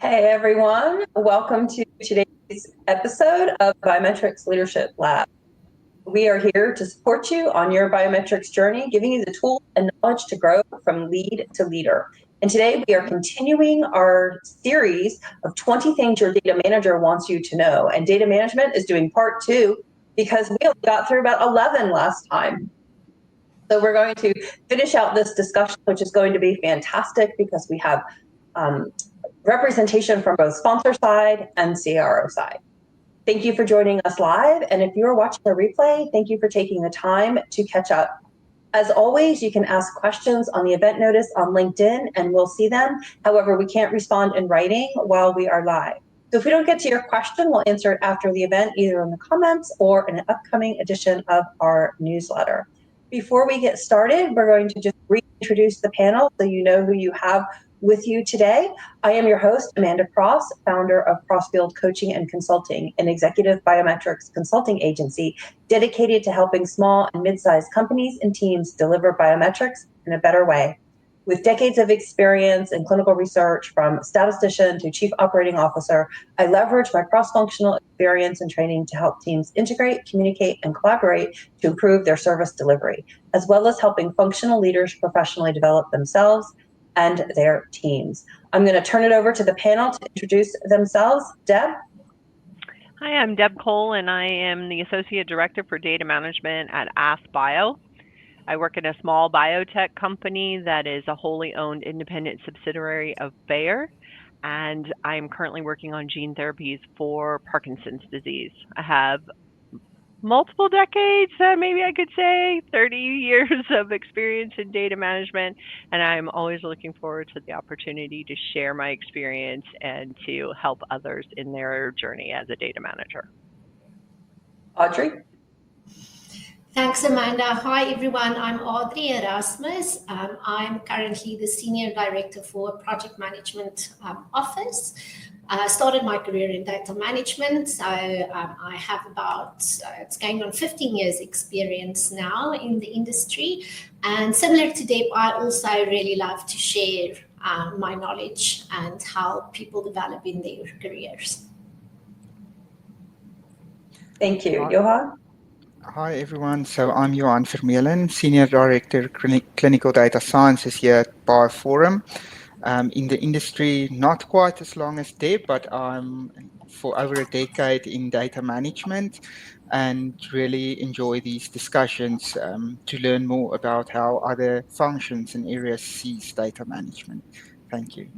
Hey everyone, welcome to today's episode of Biometrics Leadership Lab. We are here to support you on your biometrics journey, giving you the tools and knowledge to grow from lead to leader. And today we are continuing our series of 20 things your data manager wants you to know. And data management is doing part 2 because we only got through about 11 last time. So we're going to finish out this discussion, which is going to be fantastic because we have representation from both sponsor side and CRO side. Thank you for joining us live. And if you're watching the replay, thank you for taking the time to catch up. As always, you can ask questions on the event notice on LinkedIn and we'll see them. However, we can't respond in writing while we are live. So if we don't get to your question, we'll answer it after the event, either in the comments or in an upcoming edition of our newsletter. Before we get started, we're going to just reintroduce the panel so you know who you have with you today. I am your host, Amanda Cross, founder of Crossfield Coaching and Consulting, an executive biometrics consulting agency dedicated to helping small and mid-sized companies and teams deliver biometrics in a better way. With decades of experience in clinical research, from statistician to chief operating officer, I leverage my cross-functional experience and training to help teams integrate, communicate, and collaborate to improve their service delivery, as well as helping functional leaders professionally develop themselves and their teams. I'm going to turn it over to the panel to introduce themselves. Deb? Hi, I'm Deb Cole, and I am the Associate Director for Data Management at AskBio. I work in a small biotech company that is a wholly owned independent subsidiary of Bayer, and I am currently working on gene therapies for Parkinson's disease. I have multiple decades, maybe I could say 30 years of experience in data management, and I'm always looking forward to the opportunity to share my experience and to help others in their journey as a data manager. Audrey? Thanks, Amanda. Hi, everyone. I'm Audrey Erasmus. I'm currently the Senior Director for Project Management Office. I started my career in data management, so I have about, it's going on 15 years experience now in the industry. And similar to Deb, I also really love to share my knowledge and help people develop in their careers. Thank you. Johan? Hi, everyone. So I'm Johan Vermeulen, Senior Director, Clinical Data Sciences here at Bioforum. In the industry, not quite as long as Deb, but I'm for over a decade in data management and really enjoy these discussions to learn more about how other functions and areas sees data management. Thank you.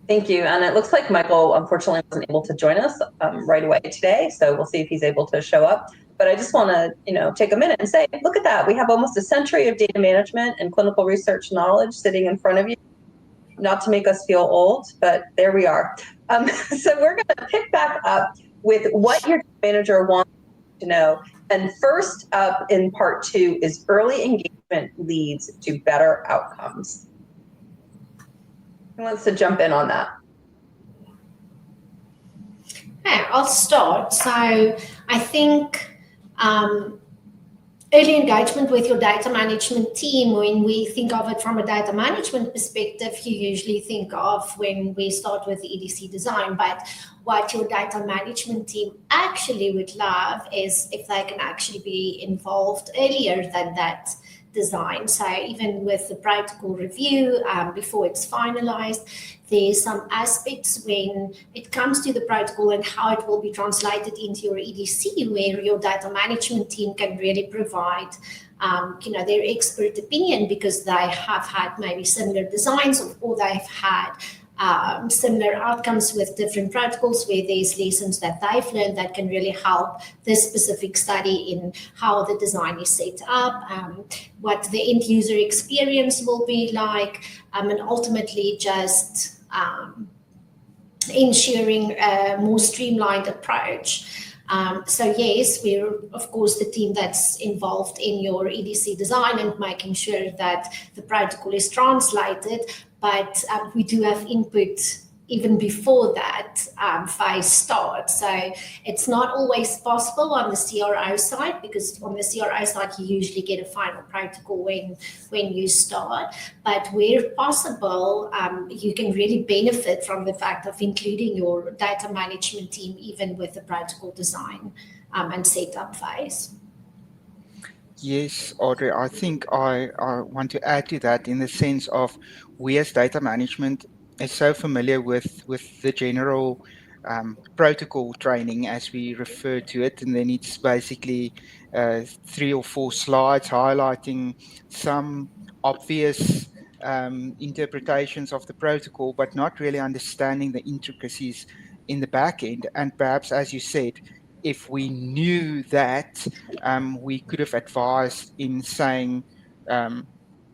Thank you. And it looks like Michael, unfortunately, wasn't able to join us right away today, so we'll see if he's able to show up. But I just want to, take a minute and say, look at that. We have almost a century of data management and clinical research knowledge sitting in front of you. Not to make us feel old, but there we are. So we're going to pick back up with what your manager wants to know. And first up in part 2 is early engagement leads to better outcomes. Who wants to jump in on that? Okay, I'll start. So I think early engagement with your data management team, when we think of it from a data management perspective, you usually think of when we start with the EDC design, but what your data management team actually would love is if they can actually be involved earlier than that design. So even with the protocol review, before it's finalized, there's some aspects when it comes to the protocol and how it will be translated into your EDC, where your data management team can really provide their expert opinion because they have had maybe similar designs or they've had similar outcomes with different protocols where there's lessons that they've learned that can really help this specific study in how the design is set up, what the end user experience will be like, and ultimately just ensuring a more streamlined approach. So yes, we're of course the team that's involved in your EDC design and making sure that the protocol is translated, but we do have input even before that phase starts. So it's not always possible on the CRO side, because on the CRO side you usually get a final protocol when you start. But where possible, you can really benefit from the fact of including your data management team even with the protocol design and setup phase. Yes, Audrey, I think I want to add to that in the sense of we as data management is so familiar with the general protocol training, as we refer to it, and then it's basically 3 or 4 slides highlighting some obvious interpretations of the protocol, but not really understanding the intricacies in the back end. And perhaps, as you said, if we knew that, we could have advised in saying,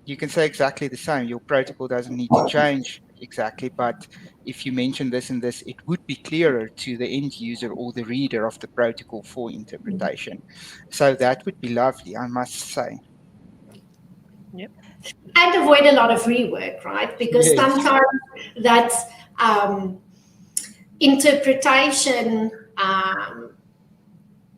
you can say exactly the same. Your protocol doesn't need to change exactly, but if you mention this and this, it would be clearer to the end user or the reader of the protocol for interpretation. So that would be lovely, I must say. Yep. And avoid a lot of rework, right? Because Yes. sometimes that interpretation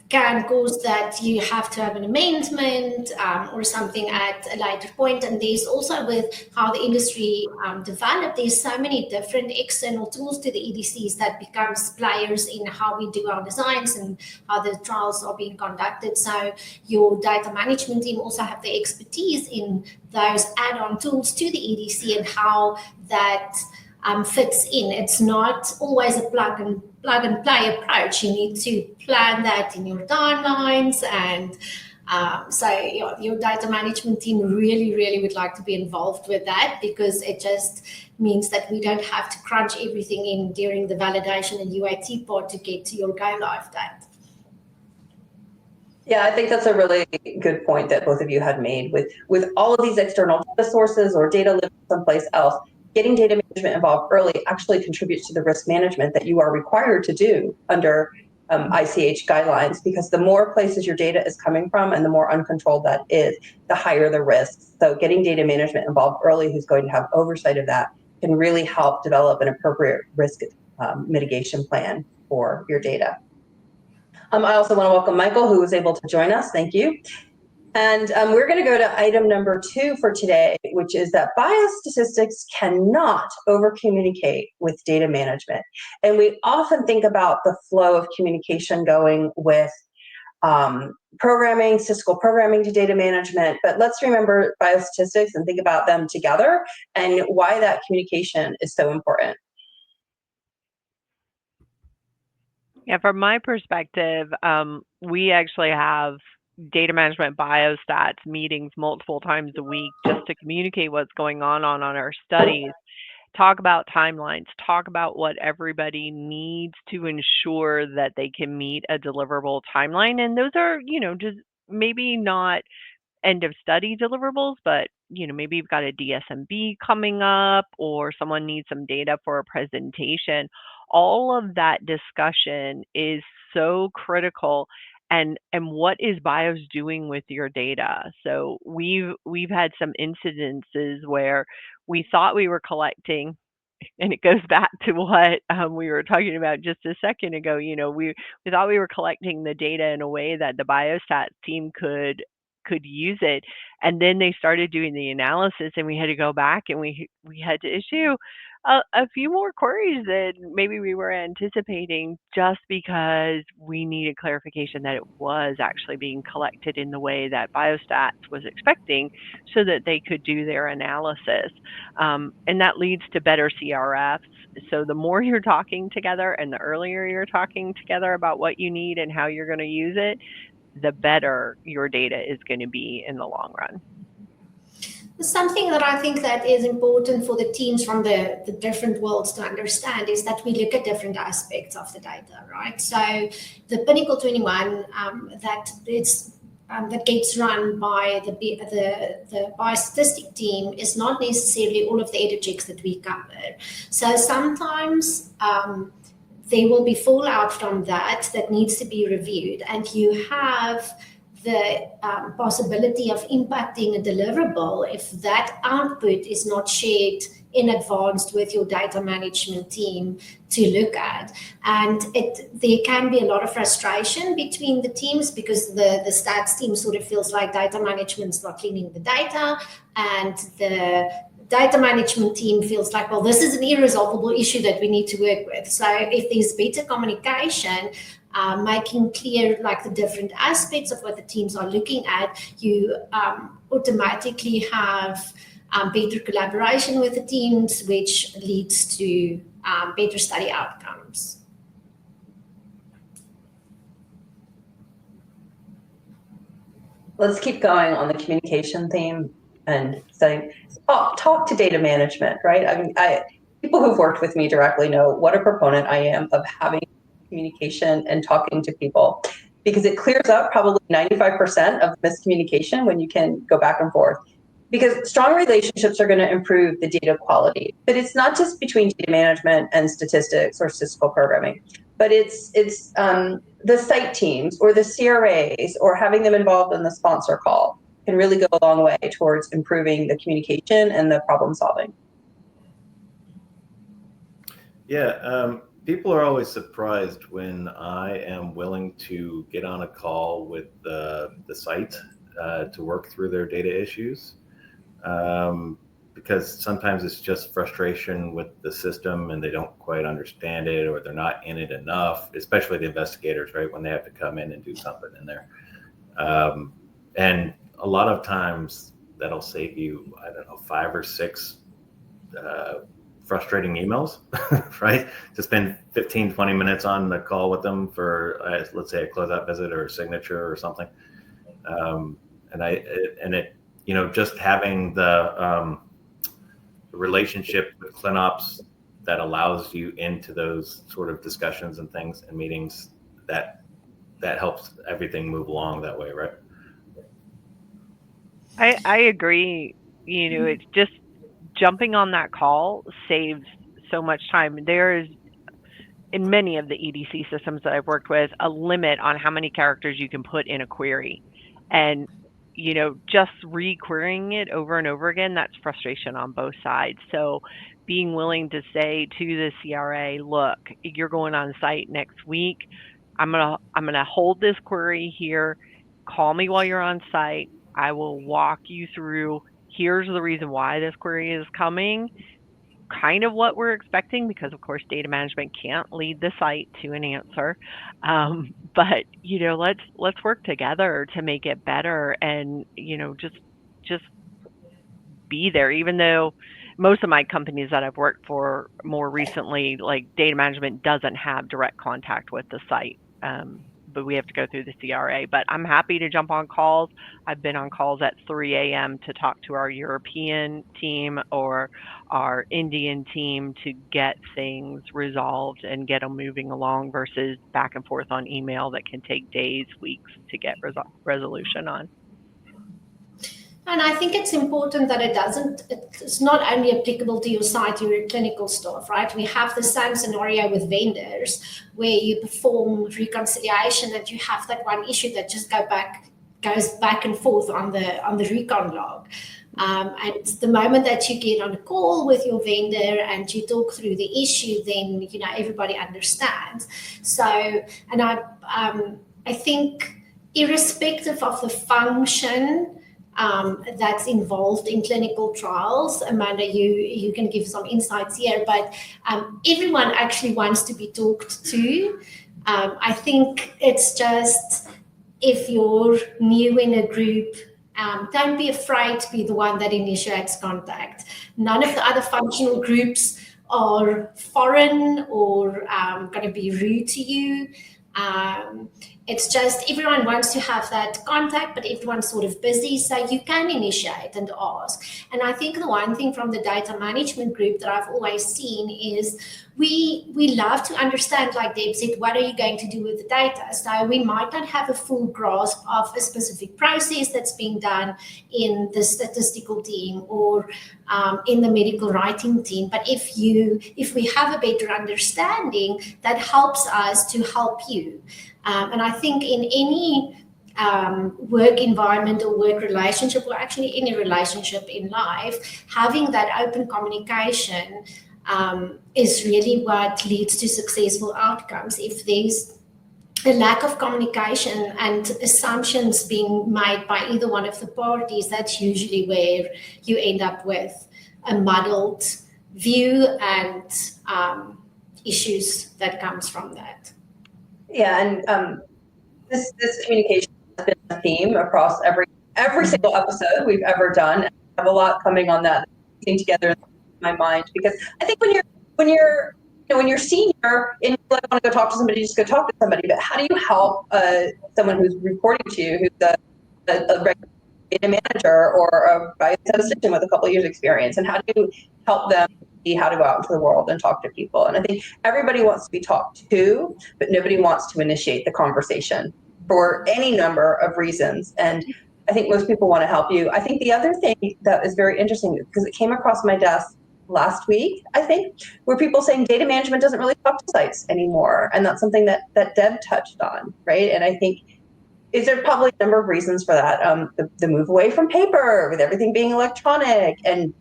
can cause that you have to have an amendment or something at a later point. And there's also, with how the industry developed, there's so many different external tools to the EDCs that becomes players in how we do our designs and how the trials are being conducted. So your data management team also have the expertise in those add-on tools to the EDC and how that fits in. It's not always a plug and play approach. You need to plan that in your timelines, and so your data management team really would like to be involved with that, because it just means that we don't have to crunch everything in during the validation and UAT part to get to your go live date. Yeah, I think that's a really good point that both of you had made. With all of these external data sources or data living someplace else, getting data management involved early actually contributes to the risk management that you are required to do under ICH guidelines, because the more places your data is coming from and the more uncontrolled that is, the higher the risks. So getting data management involved early, who's going to have oversight of that, can really help develop an appropriate risk mitigation plan for your data. I also want to welcome Michael, who was able to join us. Thank you. And we're going to go to item number 2 for today, which is that biostatistics cannot over-communicate with data management. And we often think about the flow of communication going with programming, statistical programming to data management, but let's remember biostatistics and think about them together and why that communication is so important. Yeah, from my perspective, we actually have data management biostats meetings multiple times a week just to communicate what's going on our studies, talk about timelines, talk about what everybody needs to ensure that they can meet a deliverable timeline. And those are, just maybe not end of study deliverables, but maybe you've got a DSMB coming up or someone needs some data for a presentation. All of that discussion is so critical. And what is BIOS doing with your data? So we've had some incidences where we thought we were collecting, and it goes back to what we were talking about just a second ago. We thought we were collecting the data in a way that the biostats team could use it, and then they started doing the analysis, and we had to go back and we had to issue a few more queries than maybe we were anticipating, just because we needed clarification that it was actually being collected in the way that biostats was expecting, so that they could do their analysis, and that leads to better CRFs. So the more you're talking together and the earlier you're talking together about what you need and how you're going to use it, the better your data is going to be in the long run. Something that I think that is important for the teams from the different worlds to understand is that we look at different aspects of the data, right? So the Pinnacle 21 that gets run by the biostatistic team is not necessarily all of the edit checks that we cover. So sometimes there will be fallout from that needs to be reviewed, and you have the possibility of impacting a deliverable if that output is not shared in advance with your data management team to look at. And there can be a lot of frustration between the teams because the stats team sort of feels like data management's not cleaning the data, and the data management team feels like, well, this is an irresolvable issue that we need to work with. So if there's better communication, making clear like the different aspects of what the teams are looking at, you automatically have better collaboration with the teams, which leads to better study outcomes. Let's keep going on the communication theme and saying, talk to data management, right? I mean, people who've worked with me directly know what a proponent I am of having communication and talking to people, because it clears up probably 95% of miscommunication when you can go back and forth. Because strong relationships are going to improve the data quality, but it's not just between data management and statistics or statistical programming, but it's the site teams or the CRAs or having them involved in the sponsor call can really go a long way towards improving the communication and the problem solving. Yeah, people are always surprised when I am willing to get on a call with the site to work through their data issues. Because sometimes it's just frustration with the system and they don't quite understand it, or they're not in it enough, especially the investigators, right, when they have to come in and do something in there. And a lot of times that'll save you, I don't know, 5 or 6 frustrating emails, right? To spend 15, 20 minutes on the call with them for, let's say, a closeout visit or a signature or something. You know, just having the relationship with ClinOps that allows you into those sort of discussions and things and meetings, that helps everything move along that way, right? I agree. You know, it's just jumping on that call saves so much time. There's, in many of the EDC systems that I've worked with, a limit on how many characters you can put in a query. And you know, just re-querying it over and over again, that's frustration on both sides. So being willing to say to the CRA, look, you're going on site next week. I'm gonna hold this query here. Call me while you're on site. I will walk you through, here's the reason why this query is coming, kind of what we're expecting, because of course data management can't lead the site to an answer. But you know, let's work together to make it better, and you know, just be there. Even though most of my companies that I've worked for more recently, like data management doesn't have direct contact with the site, but we have to go through the CRA. But I'm happy to jump on calls. I've been on calls at 3 a.m. to talk to our European team or our Indian team to get things resolved and get them moving along, versus back and forth on email that can take days, weeks to get resolution on. And I think it's important that it's not only applicable to your site, your clinical staff, right? We have the same scenario with vendors where you perform reconciliation and you have that one issue that just goes back and forth on the recon log. And the moment that you get on a call with your vendor and you talk through the issue, then you know everybody understands. So, and I think irrespective of the function that's involved in clinical trials, Amanda, you can give some insights here, but everyone actually wants to be talked to. I think it's just, if you're new in a group, don't be afraid to be the one that initiates contact. None of the other functional groups are foreign or going to be rude to you. It's just everyone wants to have that contact, but everyone's sort of busy, so you can initiate and ask. And I think the one thing from the data management group that I've always seen is we love to understand, like Deb said, what are you going to do with the data? So we might not have a full grasp of a specific process that's being done in the statistical team or in the medical writing team, but if we have a better understanding, that helps us to help you. And I think in any work environment or work relationship, or actually any relationship in life, having that open communication is really what leads to successful outcomes. If there's a lack of communication and assumptions being made by either one of the parties, that's usually where you end up with a muddled view and issues that comes from that. Yeah, and this communication has been a theme across every single episode we've ever done. I have a lot coming on that thing together in my mind, because I think when you're senior and you want to go talk to somebody, just go talk to somebody. But how do you help someone who's reporting to you, who's a regular data manager or a biostatistician with a couple of years experience, and how do you help them see how to go out into the world and talk to people? And I think everybody wants to be talked to, but nobody wants to initiate the conversation for any number of reasons. And I think most people want to help you. I think the other thing that is very interesting, because it came across my desk last week, I think, were people saying data management doesn't really talk to sites anymore. And that's something that Deb touched on, right? And I think is there probably a number of reasons for that. The move away from paper, with everything being electronic, and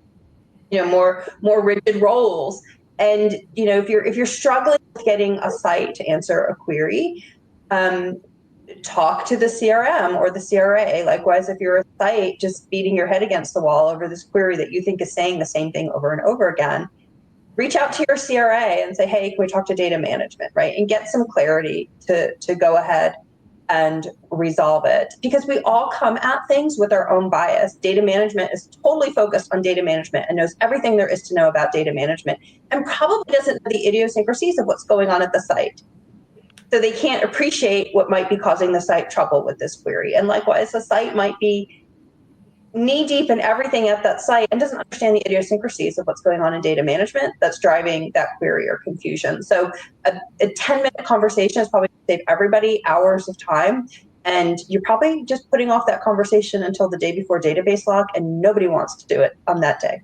more rigid roles. And if you're struggling with getting a site to answer a query, talk to the CRM or the CRA. Likewise, if you're a site just beating your head against the wall over this query that you think is saying the same thing over and over again, reach out to your CRA and say, hey, can we talk to data management, right? And get some clarity to go ahead and resolve it. Because we all come at things with our own bias. Data management is totally focused on data management and knows everything there is to know about data management, and probably doesn't know the idiosyncrasies of what's going on at the site. So they can't appreciate what might be causing the site trouble with this query. And likewise, the site might be knee deep in everything at that site and doesn't understand the idiosyncrasies of what's going on in data management that's driving that query or confusion. So a 10-minute conversation is probably going to save everybody hours of time. And you're probably just putting off that conversation until the day before database lock, and nobody wants to do it on that day.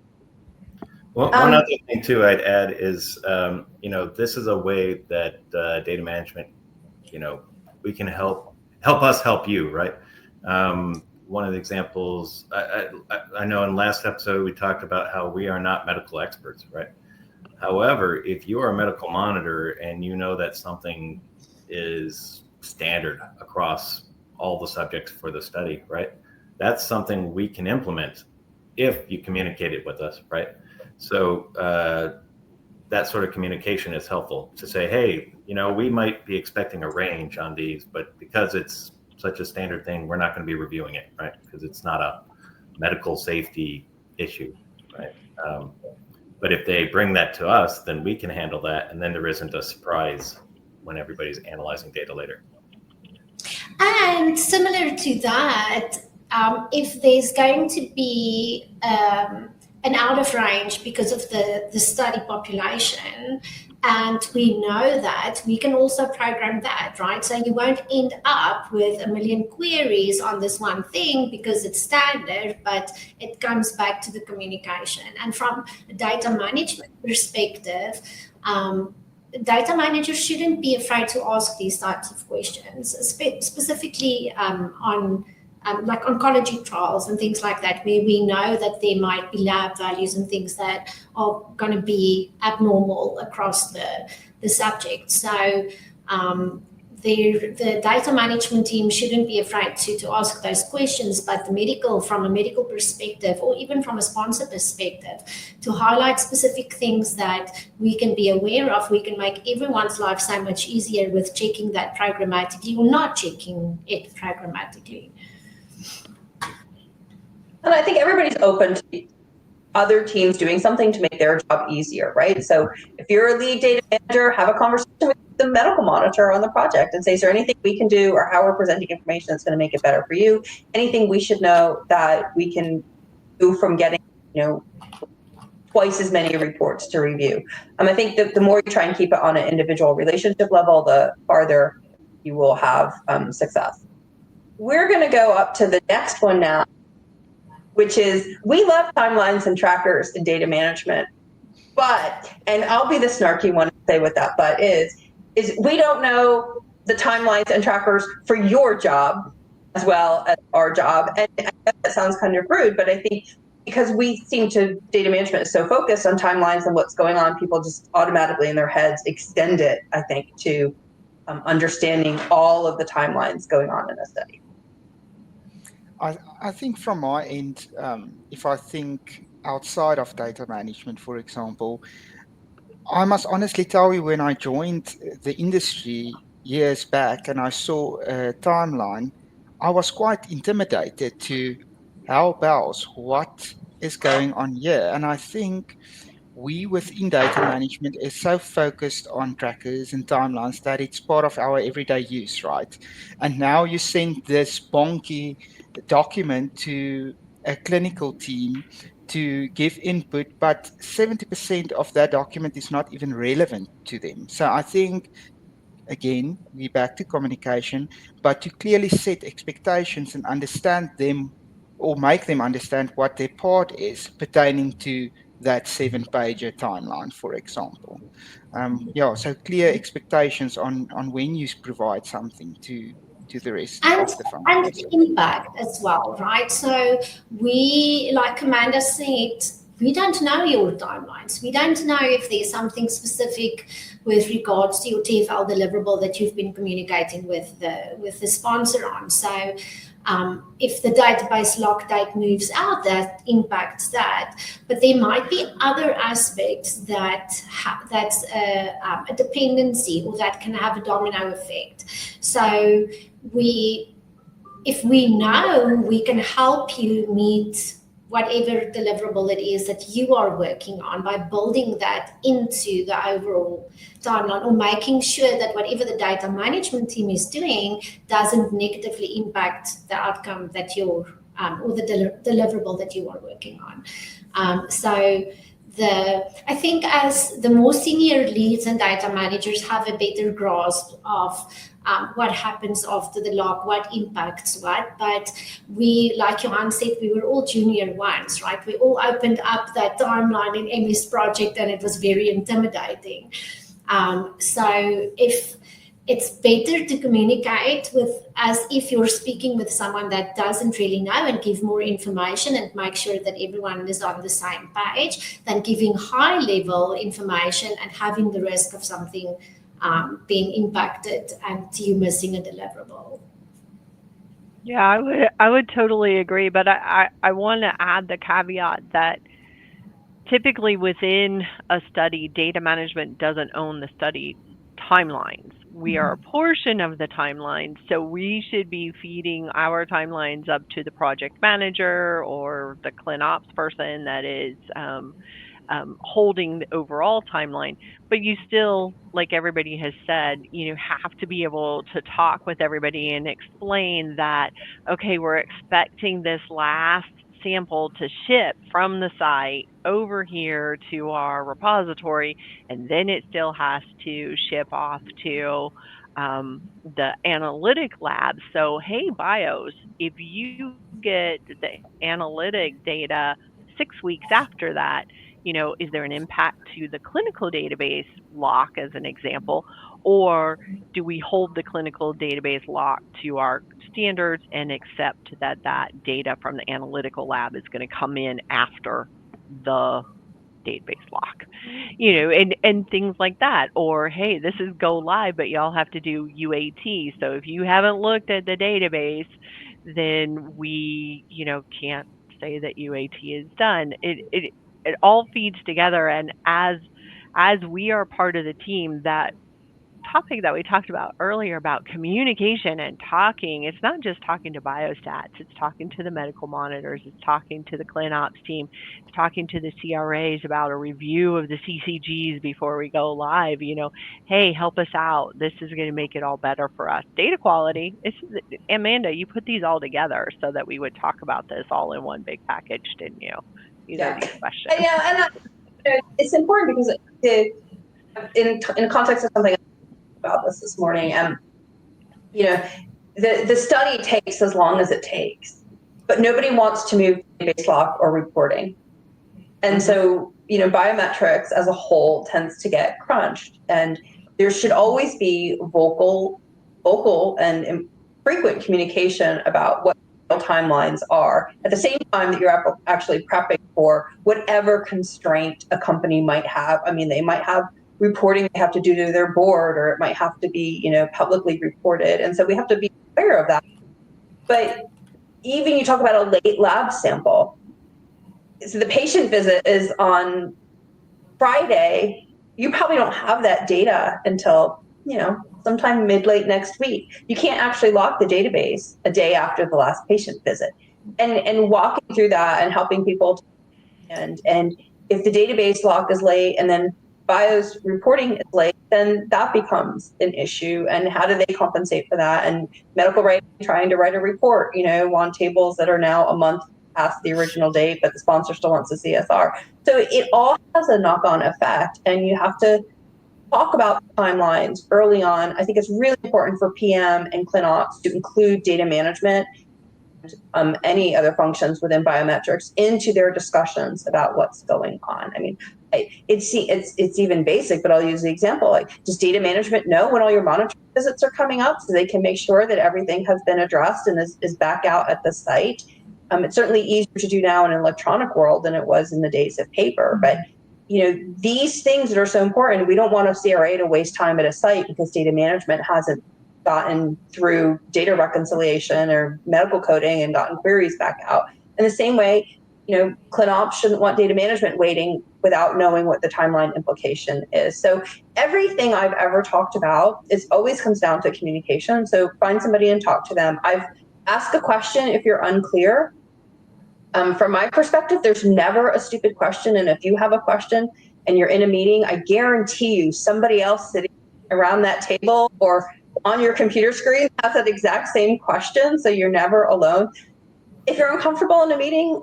Well, one other thing too I'd add is, this is a way that data management, we can help us help you, right? One of the examples, I know in last episode we talked about how we are not medical experts, right? However, if you are a medical monitor and you know that something is standard across all the subjects for the study, right? That's something we can implement if you communicate it with us, right? So that sort of communication is helpful to say, hey, we might be expecting a range on these, but because it's such a standard thing, we're not going to be reviewing it, right? Because it's not a medical safety issue, right? But if they bring that to us, then we can handle that, and then there isn't a surprise when everybody's analyzing data later. And similar to that, if there's going to be an out of range because of the study population, and we know that, we can also program that, right? So you won't end up with a million queries on this one thing because it's standard, but it comes back to the communication. And from a data management perspective, data managers shouldn't be afraid to ask these types of questions, specifically on like oncology trials and things like that, where we know that there might be lab values and things that are going to be abnormal across the subject. So the data management team shouldn't be afraid to ask those questions, but from a medical perspective, or even from a sponsor perspective, to highlight specific things that we can be aware of, we can make everyone's life so much easier with checking that programmatically or not checking it programmatically. And I think everybody's open to other teams doing something to make their job easier, right? So if you're a lead data manager, have a conversation with the medical monitor on the project and say, is there anything we can do, or how we're presenting information that's going to make it better for you? Anything we should know that we can do from getting, twice as many reports to review. I think the more you try and keep it on an individual relationship level, the farther you will have success. We're going to go up to the next one now, which is, we love timelines and trackers in data management, but, and I'll be the snarky one to say what that but is we don't know the timelines and trackers for your job, as well as our job. And I know that sounds kind of rude, but I think because data management is so focused on timelines and what's going on, people just automatically in their heads extend it, I think, to understanding all of the timelines going on in a study. I think from my end, if I think outside of data management, for example, I must honestly tell you, when I joined the industry years back and I saw a timeline, I was quite intimidated to help out what is going on here. And I think we within data management is so focused on trackers and timelines that it's part of our everyday use, right? And now you send this bonky document to a clinical team to give input, but 70% of that document is not even relevant to them. So I think, again, we're back to communication, but to clearly set expectations and understand them, or make them understand what their part is pertaining to that 7-pager timeline, for example. So clear expectations on when you provide something to the rest And, of the and functions. impact as well, right? So we, like Amanda said, we don't know your timelines. We don't know if there's something specific with regards to your TFL deliverable that you've been communicating with the sponsor on. So if the database lock date moves out, that impacts that. But there might be other aspects that's a dependency, or that can have a domino effect. So if we know, we can help you meet whatever deliverable it is that you are working on by building that into the overall timeline, or making sure that whatever the data management team is doing doesn't negatively impact the outcome that you're or the deliverable that you are working on. I think as the more senior leads and data managers have a better grasp of what happens after the lock, what impacts what. But we, like Johan said, we were all junior ones, right? We all opened up that timeline in MS Project, and it was very intimidating. So if it's better to communicate as if you're speaking with someone that doesn't really know, and give more information and make sure that everyone is on the same page, than giving high level information and having the risk of something being impacted and you missing a deliverable. Yeah, I would totally agree, but I want to add the caveat that typically within a study, data management doesn't own the study timelines. We are a portion of the timeline, so we should be feeding our timelines up to the project manager or the ClinOps person that is holding the overall timeline. But you still, like everybody has said, have to be able to talk with everybody and explain that, okay, we're expecting this last sample to ship from the site over here to our repository, and then it still has to ship off to the analytic lab. So, hey, BIOS, if you get the analytic data 6 weeks after that, is there an impact to the clinical database lock, as an example, or do we hold the clinical database lock to our standards and accept that data from the analytical lab is going to come in after the database lock, and things like that? Or, hey, this is go live, but y'all have to do UAT. So if you haven't looked at the database, then we, can't say that UAT is done. It all feeds together, and as we are part of the team, that topic that we talked about earlier about communication and talking, it's not just talking to biostats, it's talking to the medical monitors, it's talking to the ClinOps team, it's talking to the CRAs about a review of the CCGs before we go live. Hey, help us out. This is going to make it all better for us. Data quality, Amanda, you put these all together so that we would talk about this all in one big package, didn't you? These are these questions. Yeah, and it's important because in context of something about this morning, the study takes as long as it takes, but nobody wants to move database lock or reporting, and so biometrics as a whole tends to get crunched, and there should always be vocal and frequent communication about what timelines are at the same time that you're actually prepping for whatever constraint a company might have. I mean, they might have reporting they have to do to their board, or it might have to be, publicly reported. And so we have to be aware of that. But even you talk about a late lab sample. So the patient visit is on Friday. You probably don't have that data until, sometime mid-late next week. You can't actually lock the database a day after the last patient visit. And walking through that and helping people and if the database lock is late and then BIOS reporting is late, then that becomes an issue. And how do they compensate for that? And medical writing, trying to write a report, on tables that are now a month past the original date, but the sponsor still wants a CSR. So it all has a knock-on effect, and you have to talk about timelines early on. I think it's really important for PM and ClinOps to include data management, any other functions within biometrics into their discussions about what's going on. I mean, it's even basic, but I'll use the example. Like, does data management know when all your monitoring visits are coming up so they can make sure that everything has been addressed and is back out at the site? It's certainly easier to do now in an electronic world than it was in the days of paper. But these things that are so important, we don't want a CRA to waste time at a site because data management hasn't gotten through data reconciliation or medical coding and gotten queries back out. In the same way, ClinOps shouldn't want data management waiting without knowing what the timeline implication is. So everything I've ever talked about always comes down to communication. So find somebody and talk to them. I've asked a question if you're unclear. From my perspective, there's never a stupid question. And if you have a question and you're in a meeting, I guarantee you somebody else sitting around that table or on your computer screen has that exact same question. So you're never alone. If you're uncomfortable in a meeting,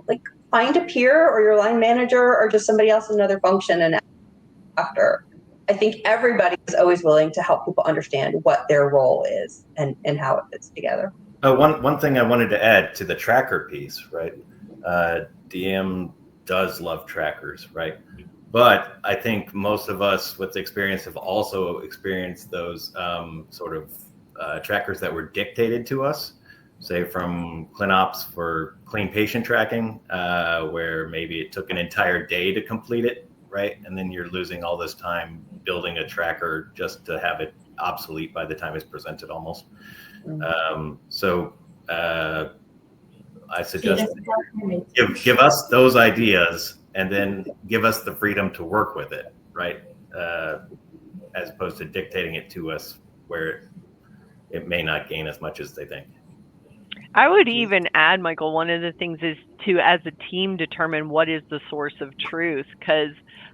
find a peer or your line manager or just somebody else in another function and after. I think everybody is always willing to help people understand what their role is and how it fits together. One thing I wanted to add to the tracker piece, right? DM does love trackers, right? But I think most of us with experience have also experienced those sort of trackers that were dictated to us, say from ClinOps for clean patient tracking, where maybe it took an entire day to complete it, right? And then you're losing all this time building a tracker just to have it obsolete by the time it's presented almost. I suggest give us those ideas and then give us the freedom to work with it, right? As opposed to dictating it to us where it may not gain as much as they think. I would even add, Michael, one of the things is to, as a team, determine what is the source of truth. Because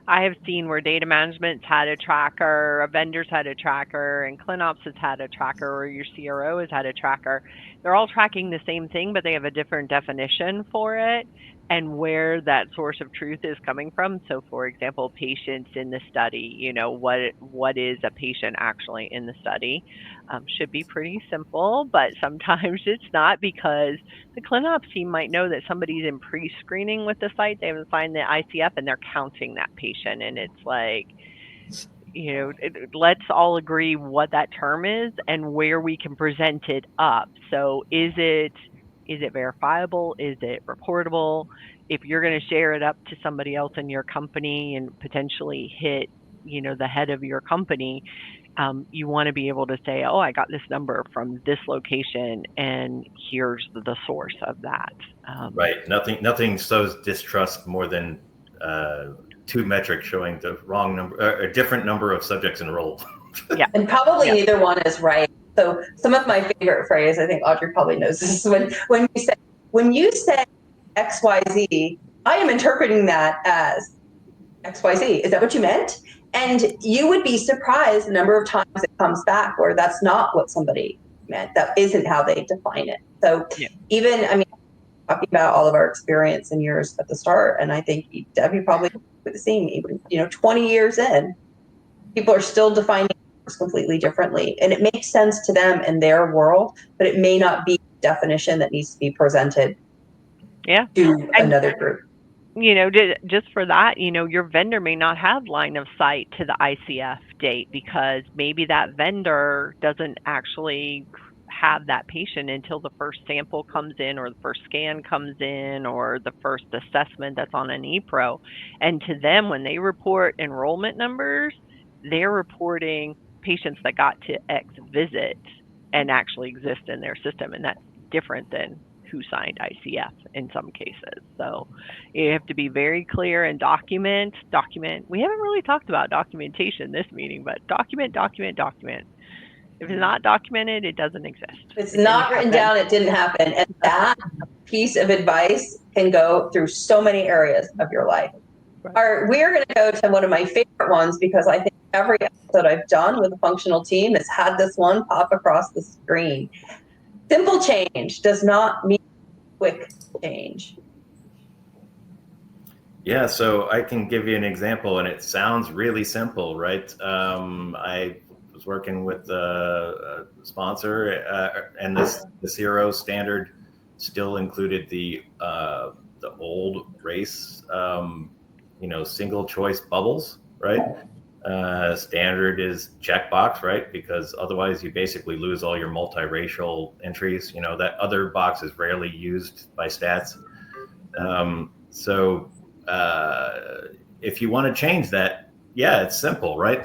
I have seen where data management's had a tracker, a vendor's had a tracker, and ClinOps has had a tracker, or your CRO has had a tracker. They're all tracking the same thing, but they have a different definition for it and where that source of truth is coming from. So, for example, patients in the study, what is a patient actually in the study? Should be pretty simple, but sometimes it's not, because the ClinOps team might know that somebody's in pre-screening with the site. They haven't signed the ICF and they're counting that patient. And it's like, let's all agree what that term is and where we can present it up. So is it verifiable? Is it reportable? If you're going to share it up to somebody else in your company and potentially hit, the head of your company, you want to be able to say, oh, I got this number from this location and here's the source of that. Right. Nothing sows distrust more than two metrics showing the wrong number, a different number of subjects enrolled. Yeah. And probably neither one is right. So some of my favorite phrase, I think Audrey probably knows this, when you say XYZ, I am interpreting that as XYZ. Is that what you meant? And you would be surprised the number of times it comes back where that's not what somebody meant. That isn't how they define it. So even, talking about all of our experience and years at the start, and I think Deb, you probably would the same, even 20 years in, people are still defining completely differently, and it makes sense to them in their world, but it may not be the definition that needs to be presented to another group. Just for that, your vendor may not have line of sight to the ICF date because maybe that vendor doesn't actually have that patient until the first sample comes in or the first scan comes in or the first assessment that's on an ePro. And to them, when they report enrollment numbers, they're reporting patients that got to X visit and actually exist in their system. And that's different than who signed ICF in some cases. So you have to be very clear and document. We haven't really talked about documentation this meeting, but document. If it's not documented, it doesn't exist. If it's not written down, it didn't happen. And that piece of advice can go through so many areas of your life. Right. We're going to go to one of my favorite ones, because I think every episode I've done with a functional team has had this one pop across the screen. Simple change does not mean quick change. Yeah, so I can give you an example, and it sounds really simple, right? I was working with a sponsor, and the CRO standard still included the old race, single choice bubbles, right? Standard is checkbox, right? Because otherwise you basically lose all your multiracial entries. That other box is rarely used by stats. So if you want to change that, yeah, it's simple, right?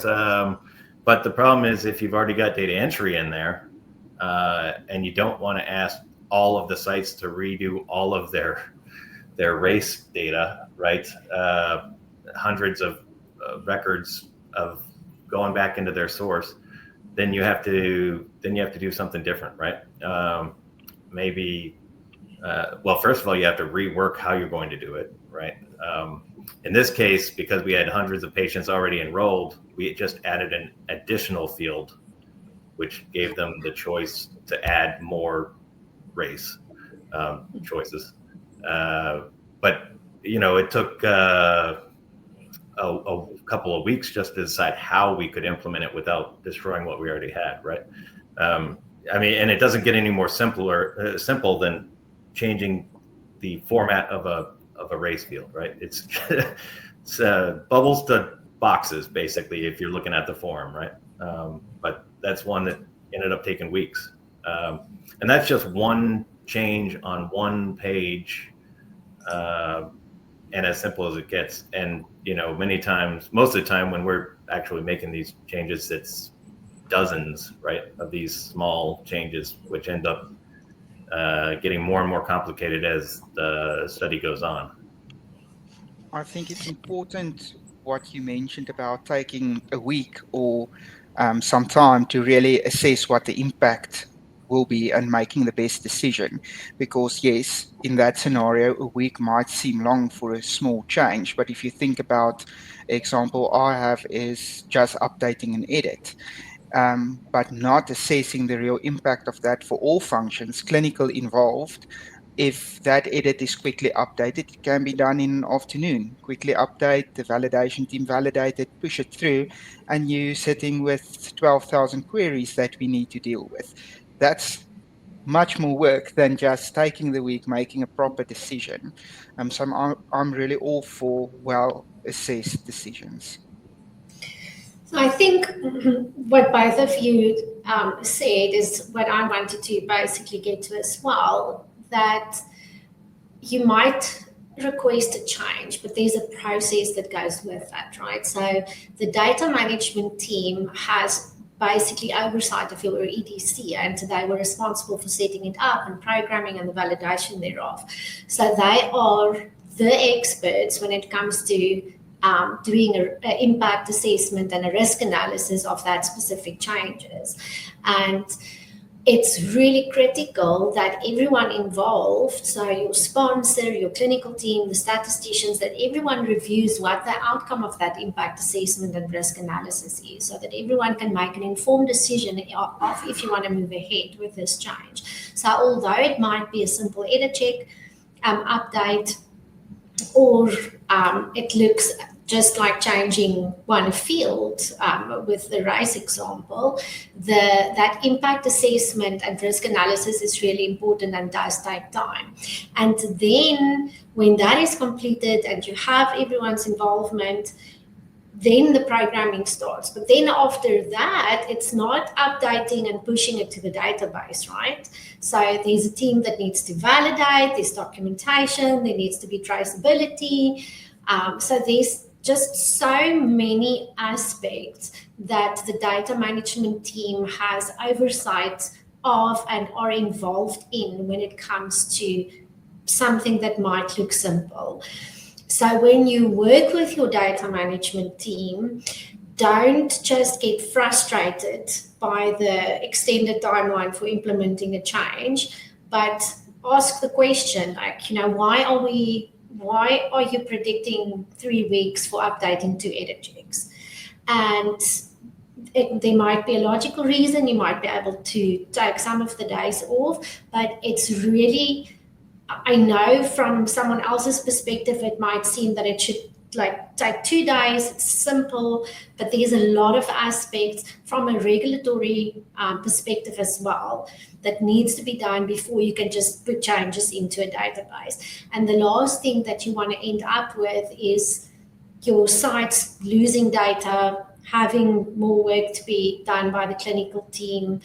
But the problem is if you've already got data entry in there, and you don't want to ask all of the sites to redo all of their race data, right? Hundreds of records of going back into their source, then you have to do something different, right? First of all, you have to rework how you're going to do it, right? In this case, because we had hundreds of patients already enrolled, we just added an additional field, which gave them the choice to add more race choices. But it took a couple of weeks just to decide how we could implement it without destroying what we already had, right? And it doesn't get any more simple than changing the format of a race field, right? It's bubbles to boxes, basically, if you're looking at the form, right? But that's one that ended up taking weeks. And that's just one change on one page, and as simple as it gets. And many times, most of the time when we're actually making these changes, it's dozens, right, of these small changes, which end up getting more and more complicated as the study goes on. I think it's important what you mentioned about taking a week or some time to really assess what the impact will be and making the best decision. Because yes, in that scenario, a week might seem long for a small change, but if you think about example I have is just updating an edit, but not assessing the real impact of that for all functions, clinical involved. If that edit is quickly updated, it can be done in an afternoon. Quickly update, the validation team validate it, push it through, and you're sitting with 12,000 queries that we need to deal with. That's much more work than just taking the week, making a proper decision. So I'm really all for well-assessed decisions. So I think what both of you said is what I wanted to basically get to as well, that you might request a change, but there's a process that goes with that, right? So the data management team has basically oversight of your EDC, and they were responsible for setting it up and programming and the validation thereof. So they are the experts when it comes to doing an impact assessment and a risk analysis of that specific changes. And it's really critical that everyone involved, so your sponsor, your clinical team, the statisticians, that everyone reviews what the outcome of that impact assessment and risk analysis is, so that everyone can make an informed decision of if you want to move ahead with this change. So although it might be a simple edit check, update, or it looks just like changing one field with the race example, that impact assessment and risk analysis is really important and does take time. And then when that is completed and you have everyone's involvement, then the programming starts. But then after that, it's not updating and pushing it to the database, right? So there's a team that needs to validate, there's documentation, there needs to be traceability. So there's just so many aspects that the data management team has oversight of and are involved in when it comes to something that might look simple. So when you work with your data management team, don't just get frustrated by the extended timeline for implementing a change, but ask the question, like, why are you predicting 3 weeks for updating 2 edit checks? And there might be a logical reason. You might be able to take some of the days off, but it's really, I know from someone else's perspective, it might seem that it should take 2 days. It's simple, but there's a lot of aspects from a regulatory perspective as well that needs to be done before you can just put changes into a database. And the last thing that you want to end up with is your sites losing data, having more work to be done by the clinical team,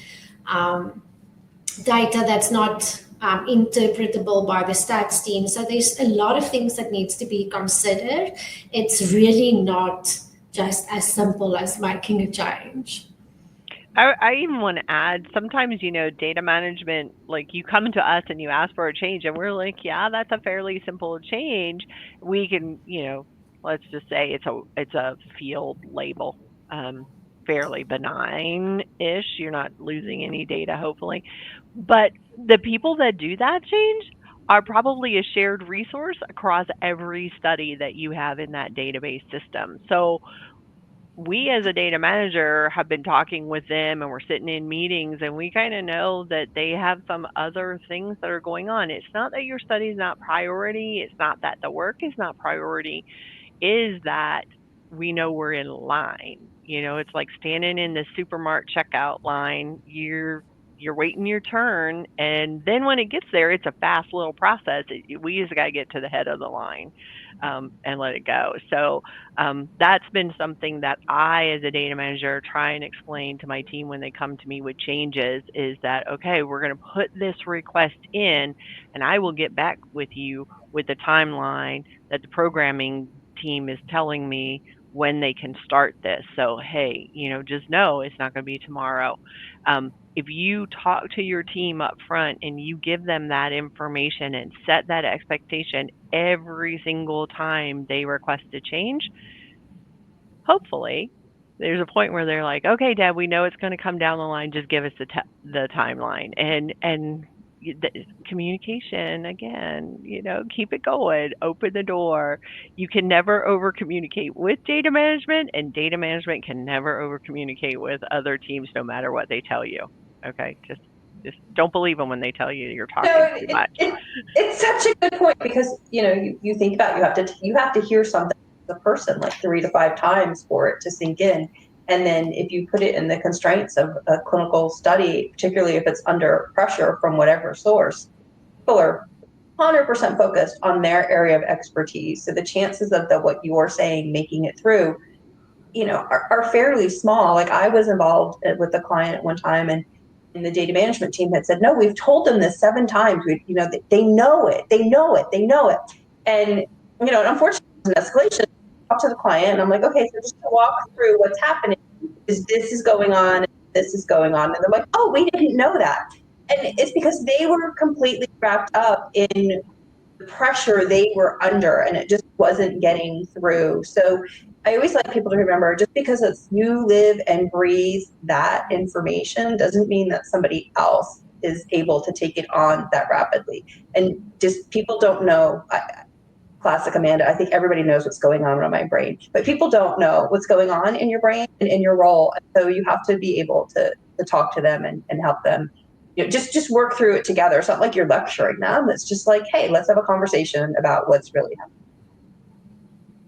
data that's not interpretable by the stats team. So there's a lot of things that needs to be considered. It's really not just as simple as making a change. I even want to add, sometimes, data management, like you come to us and you ask for a change and we're like, yeah, that's a fairly simple change. We can, let's just say it's a field label, fairly benign-ish. You're not losing any data, hopefully. But the people that do that change are probably a shared resource across every study that you have in that database system. So we as a data manager have been talking with them and we're sitting in meetings and we kind of know that they have some other things that are going on. It's not that your study is not priority. It's not that the work is not priority. Is that we know we're in line. It's like standing in the supermarket checkout line. You're waiting your turn, and then when it gets there, it's a fast little process. We just got to get to the head of the line and let it go. So that's been something that I, as a data manager, try and explain to my team when they come to me with changes, is that, okay, we're going to put this request in, and I will get back with you with the timeline that the programming team is telling me when they can start this. So, hey, just know it's not going to be tomorrow. If you talk to your team up front and you give them that information and set that expectation every single time they request a change, hopefully there's a point where they're like, okay, Deb, we know it's going to come down the line. Just give us the timeline. And the communication, again, keep it going, open the door. You can never over communicate with data management, and data management can never over communicate with other teams, no matter what they tell you. Okay, just don't believe them when they tell you you're talking too much. It's such a good point, because you think about, you have to hear something as a person like 3 to 5 times for it to sink in. And then if you put it in the constraints of a clinical study, particularly if it's under pressure from whatever source, people are 100% focused on their area of expertise. So the chances of what you're saying making it through, are fairly small. Like, I was involved with a client at one time, and the data management team had said, no, we've told them this 7 times. They know it. And, unfortunately, it was an escalation. Talk to the client, and I'm like, okay, so just to walk through what's happening, is this is going on, this is going on. And they're like, oh, we didn't know that. And it's because they were completely wrapped up in the pressure they were under, and it just wasn't getting through. So I always like people to remember, just because it's you live and breathe that information doesn't mean that somebody else is able to take it on that rapidly. And just people don't know. Classic Amanda, I think everybody knows what's going on in my brain, but people don't know what's going on in your brain and in your role. So you have to be able to talk to them and help them, just work through it together. It's not like you're lecturing them. It's just like, hey, let's have a conversation about what's really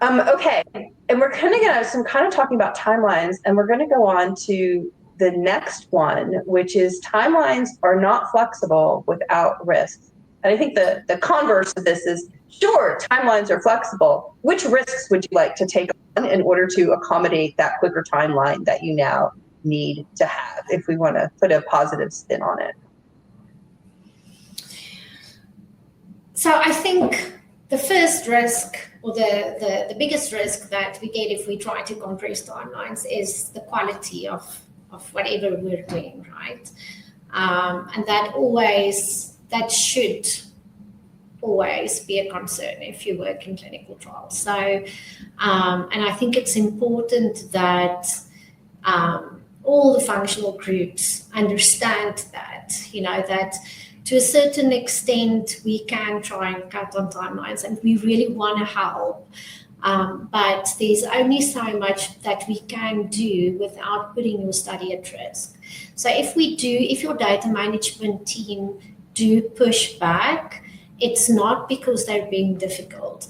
happening. Okay, and we're kind of going to kind of talking about timelines, and we're going to go on to the next one, which is timelines are not flexible without risks. And I think the converse of this is, sure, timelines are flexible. Which risks would you like to take in order to accommodate that quicker timeline that you now need to have, if we want to put a positive spin on it? So I think the first risk, or the biggest risk that we get if we try to compress timelines, is the quality of whatever we're doing, right? And that should always be a concern if you work in clinical trials. So, and I think it's important that all the functional groups understand that, that to a certain extent we can try and cut on timelines, and we really want to help. But there's only so much that we can do without putting your study at risk. So if your data management team do push back, it's not because they're being difficult.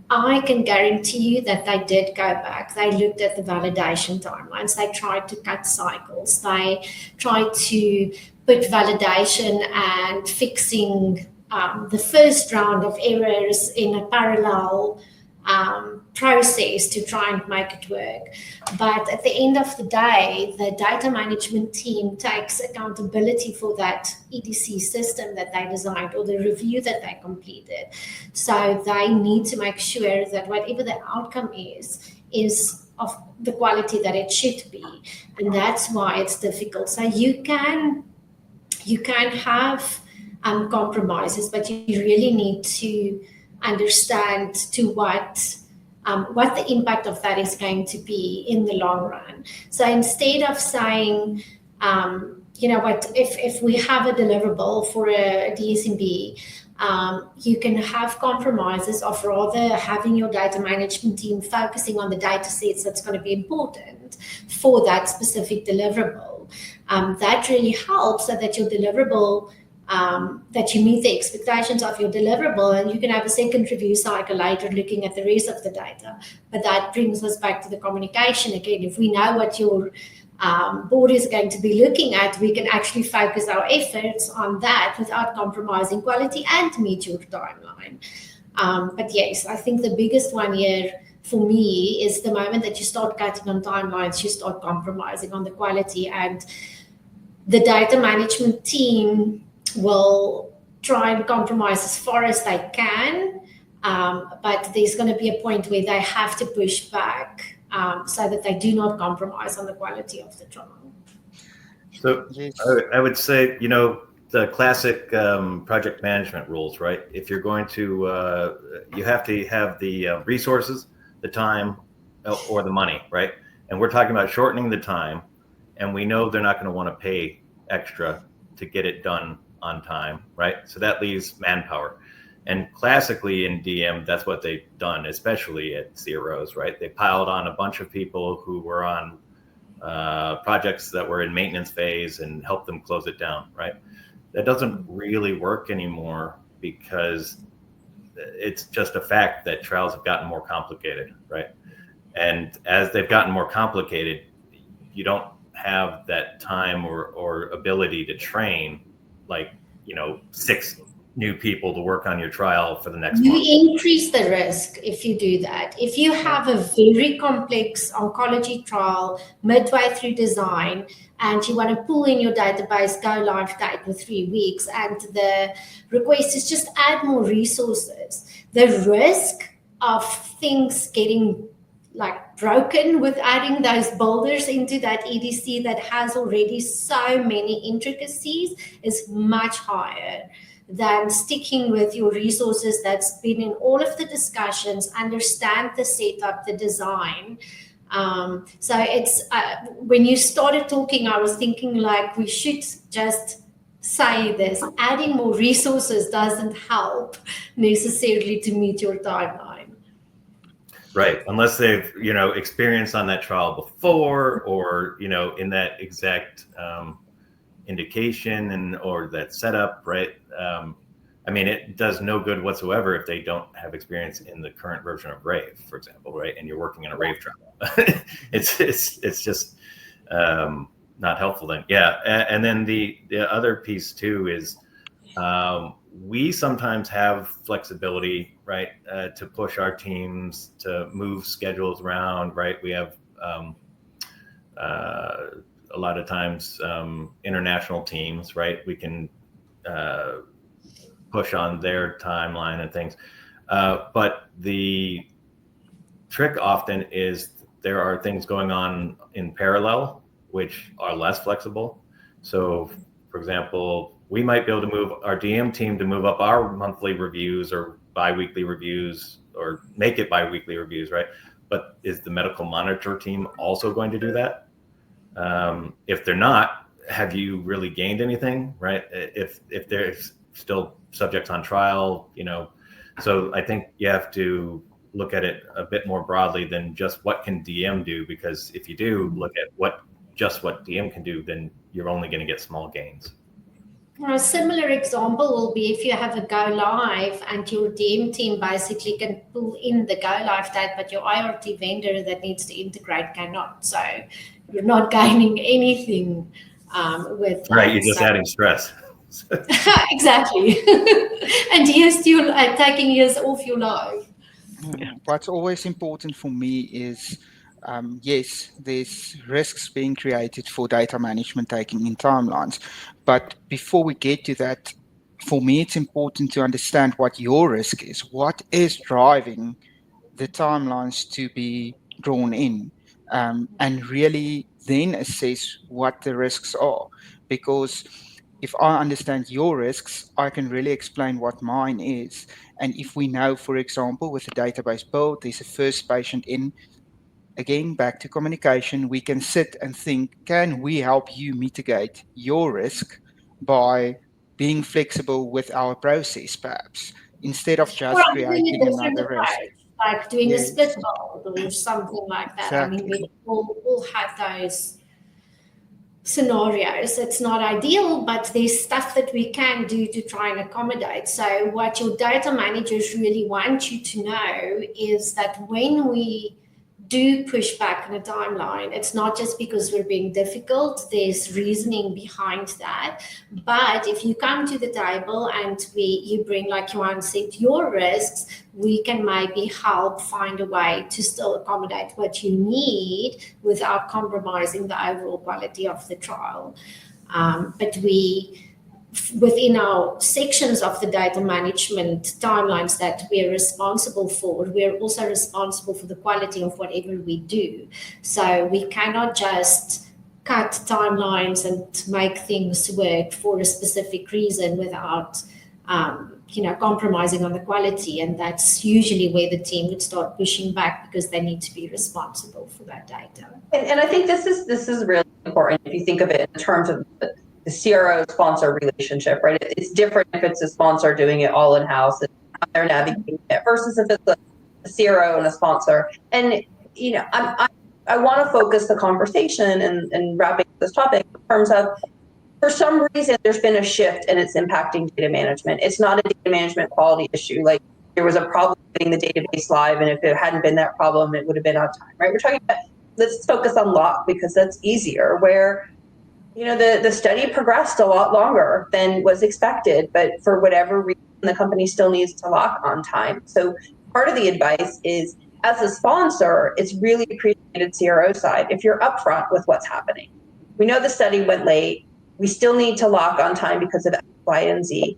I can guarantee you that they did go back. They looked at the validation timelines. They tried to cut cycles. They tried to put validation and fixing the first round of errors in a parallel process to try and make it work. But at the end of the day, the data management team takes accountability for that EDC system that they designed or the review that they completed. So they need to make sure that whatever the outcome is of the quality that it should be. And that's why it's difficult. So you can have compromises, but you really need to understand to what the impact of that is going to be in the long run. So instead of saying, if we have a deliverable for a DSMB, you can have compromises of rather having your data management team focusing on the data sets that's going to be important for that specific deliverable. That really helps so that your deliverable that you meet the expectations of your deliverable, and you can have a second review cycle later looking at the rest of the data. But that brings us back to the communication again. If we know what your board is going to be looking at, we can actually focus our efforts on that without compromising quality and meet your timeline. But yes, I think the biggest one here for me is the moment that you start cutting on timelines, you start compromising on the quality, and the data management team will try and compromise as far as they can, but there's going to be a point where they have to push back so that they do not compromise on the quality of the trial. So Yes. I would say, the classic project management rules, right? If you're going to, you have to have the resources, the time, or the money, right? And we're talking about shortening the time, and we know they're not going to want to pay extra to get it done on time, right? So that leaves manpower. And classically in DM, that's what they've done, especially at CROs, right? They piled on a bunch of people who were on projects that were in maintenance phase and helped them close it down, right? That doesn't really work anymore because it's just a fact that trials have gotten more complicated, right? And as they've gotten more complicated, you don't have that time or ability to train 6 new people to work on your trial for the next month. You increase the risk if you do that. If you have a very complex oncology trial midway through design and you want to pull in your database go live date with 3 weeks, and the request is just add more resources, the risk of things getting broken with adding those builders into that EDC that has already so many intricacies is much higher than sticking with your resources that's been in all of the discussions, understand the setup, the design. So it's when you started talking, I was thinking we should just say this: adding more resources doesn't help necessarily to meet your timeline. Right, unless they've experienced on that trial before, or in that exact indication or that setup, right? It does no good whatsoever if they don't have experience in the current version of Rave, for example, right? And you're working in a Rave trial. it's just not helpful then. Yeah, and then the other piece too is We sometimes have flexibility, right, to push our teams to move schedules around, right? We have a lot of times international teams, right? We can push on their timeline and things. But the trick often is there are things going on in parallel which are less flexible. So, for example, we might be able to move our DM team to move up our monthly reviews or biweekly reviews, or make it biweekly reviews, right? But is the medical monitor team also going to do that? If they're not, have you really gained anything, right? If there's still subjects on trial, so I think you have to look at it a bit more broadly than just what can DM do, because if you do look at what DM can do, then you're only going to get small gains. A similar example will be if you have a go live and your DM team basically can pull in the go live date, but your IRT vendor that needs to integrate cannot. So you're not gaining anything with that. Right, you're just adding stress. Exactly. And you're still taking years off your life. What's always important for me is, yes, there's risks being created for data management taking in timelines. But before we get to that, for me, it's important to understand what your risk is. What is driving the timelines to be drawn in? And really then assess what the risks are. Because if I understand your risks, I can really explain what mine is. And if we know, for example, with a database build, there's a first patient in, again, back to communication, we can sit and think, can we help you mitigate your risk by being flexible with our process, perhaps, instead of just creating another risk? Like doing a split build or something like that. Exactly. I mean, we all have those scenarios. It's not ideal, but there's stuff that we can do to try and accommodate. So what your data managers really want you to know is that when we do push back on a timeline, it's not just because we're being difficult. There's reasoning behind that. But if you come to the table and you bring, like Johan said, your risks, we can maybe help find a way to still accommodate what you need without compromising the overall quality of the trial. But within our sections of the data management timelines that we're responsible for, we're also responsible for the quality of whatever we do. So we cannot just cut timelines and make things work for a specific reason without compromising on the quality. And that's usually where the team would start pushing back, because they need to be responsible for that data. And I think this is really important if you think of it in terms of the CRO sponsor relationship, right? It's different if it's a sponsor doing it all in-house and how they're navigating it versus if it's a CRO and a sponsor. And, I want to focus the conversation and wrapping this topic in terms of, for some reason, there's been a shift and it's impacting data management. It's not a data management quality issue. Like, there was a problem getting the database live, and if it hadn't been that problem, it would have been on time, right? We're talking about, let's focus on lock because that's easier, where the study progressed a lot longer than was expected, but for whatever reason, the company still needs to lock on time. So part of the advice is, as a sponsor, it's really appreciated CRO side if you're upfront with what's happening. We know the study went late. We still need to lock on time because of X, Y, and Z,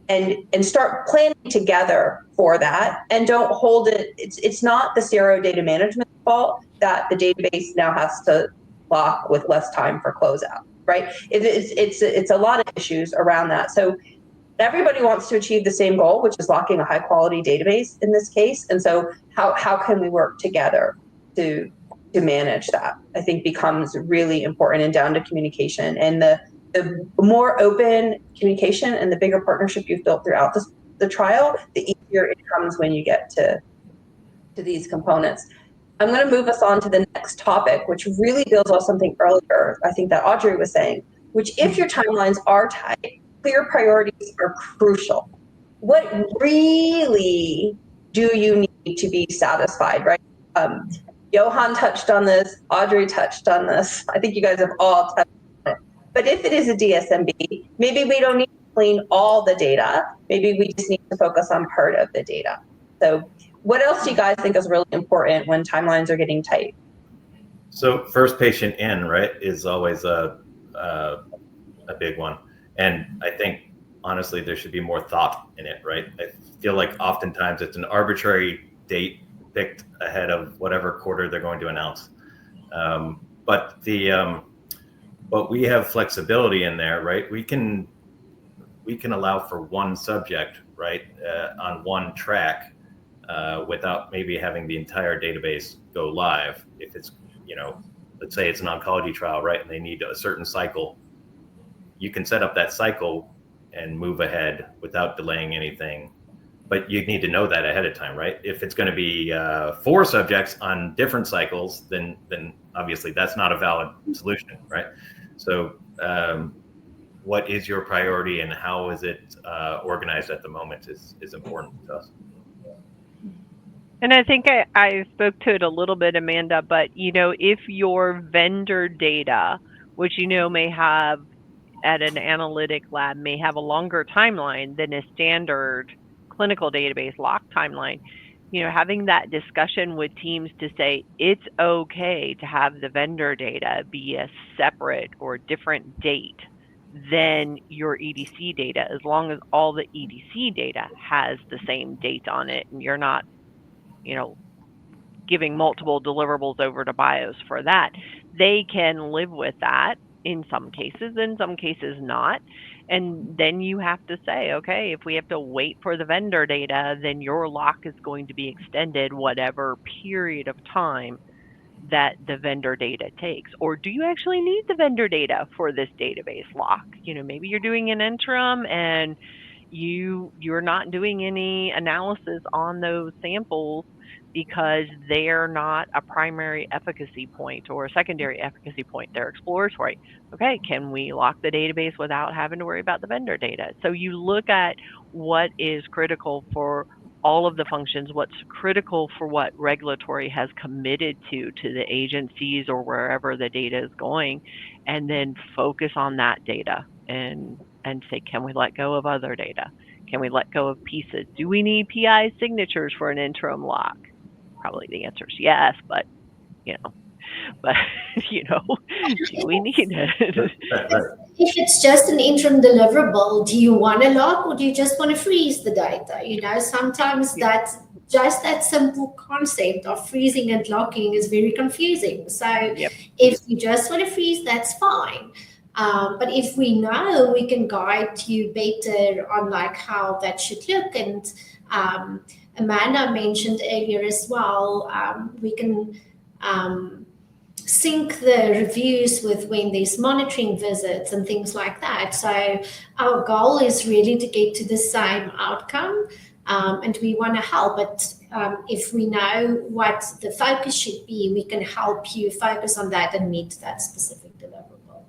and start planning together for that. And don't hold it. It's not the CRO data management fault that the database now has to lock with less time for closeout. Right? It's a lot of issues around that. So everybody wants to achieve the same goal, which is locking a high quality database in this case. And so how can we work together to manage that? I think becomes really important, and down to communication. And the more open communication and the bigger partnership you've built throughout the trial, the easier it comes when you get to these components. I'm going to move us on to the next topic, which really builds on something earlier, I think, that Audrey was saying, which, if your timelines are tight, clear priorities are crucial. What really do you need to be satisfied, right? Johan touched on this, Audrey touched on this. I think you guys have all touched on it. But if it is a DSMB, maybe we don't need clean all the data. Maybe we just need to focus on part of the data. So what else do you guys think is really important when timelines are getting tight? So first patient in, right, is always a big one. And I think, honestly, there should be more thought in it, right? I feel like oftentimes it's an arbitrary date picked ahead of whatever quarter they're going to announce. But we have flexibility in there, right? We can allow for one subject, right, on one track without maybe having the entire database go live. If it's, let's say it's an oncology trial, right, and they need a certain cycle, you can set up that cycle and move ahead without delaying anything. But you need to know that ahead of time, right? If it's going to be 4 subjects on different cycles, then obviously that's not a valid solution, right? So what is your priority and how is it organized at the moment is important to us. And I think I spoke to it a little bit, Amanda, but, if your vendor data, which, may have at an analytic lab, may have a longer timeline than a standard clinical database lock timeline, having that discussion with teams to say it's okay to have the vendor data be a separate or different date than your EDC data, as long as all the EDC data has the same date on it and you're not, giving multiple deliverables over to BIOS for that. They can live with that in some cases, in some cases not. And then you have to say, okay, if we have to wait for the vendor data, then your lock is going to be extended whatever period of time that the vendor data takes. Or do you actually need the vendor data for this database lock? Maybe you're doing an interim and you're not doing any analysis on those samples because they're not a primary efficacy point or a secondary efficacy point. They're exploratory. Okay, can we lock the database without having to worry about the vendor data? So you look at what is critical for all of the functions, what's critical for what regulatory has committed to the agencies or wherever the data is going, and then focus on that data and say, can we let go of other data? Can we let go of pieces? Do we need PI signatures for an interim lock? Probably the answer is yes, but do we need it? If it's just an interim deliverable, do you want to lock or do you just want to freeze the data? Sometimes that's just that simple concept of freezing and locking is very confusing. So if you just want to freeze, that's fine. But if we know, we can guide you better on how that should look. And Amanda mentioned earlier as well, we can sync the reviews with when there's monitoring visits and things like that. So our goal is really to get to the same outcome, and we want to help. But if we know what the focus should be, we can help you focus on that and meet that specific deliverable.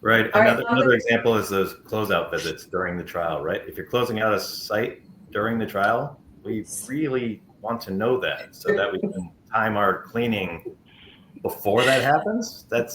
Right. Another example is those closeout visits during the trial, right? If you're closing out a site during the trial, we really want to know that so that we can time our cleaning before that happens. That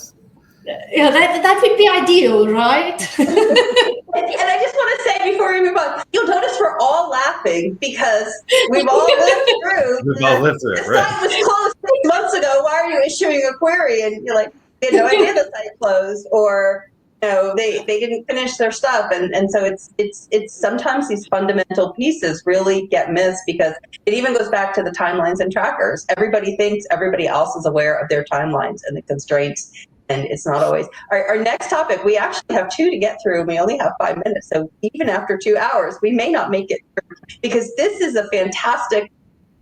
would be ideal, right? And I just want to say before we move on, you'll notice we're all laughing because we've all lived through. The site was closed 6 months ago. Why are you issuing a query? And you're like, we had no idea the site closed, or they didn't finish their stuff, and so it's sometimes these fundamental pieces really get missed because it even goes back to the timelines and trackers. Everybody thinks everybody else is aware of their timelines and the constraints, and it's not always. Our next topic, we actually have 2 to get through, and we only have 5 minutes, so even after 2 hours, we may not make it through because this is a fantastic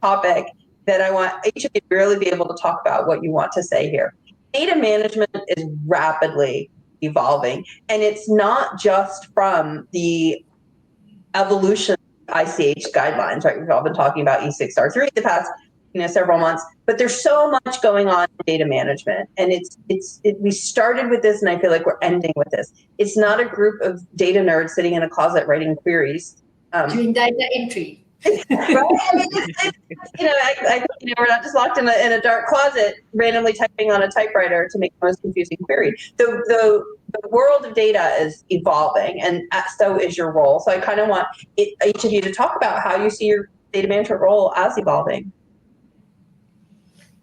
topic that I want each of you to really be able to talk about what you want to say here. Data management is rapidly evolving, and it's not just from the evolution of ICH guidelines, right? We've all been talking about E6R3 the past several months, but there's so much going on in data management, and we started with this, and I feel like we're ending with this. It's not a group of data nerds sitting in a closet writing queries doing data entry. Right? I mean, we're not just locked in a dark closet randomly typing on a typewriter to make the most confusing query. The the world of data is evolving, and so is your role. So I kind of want each of you to talk about how you see your data management role as evolving.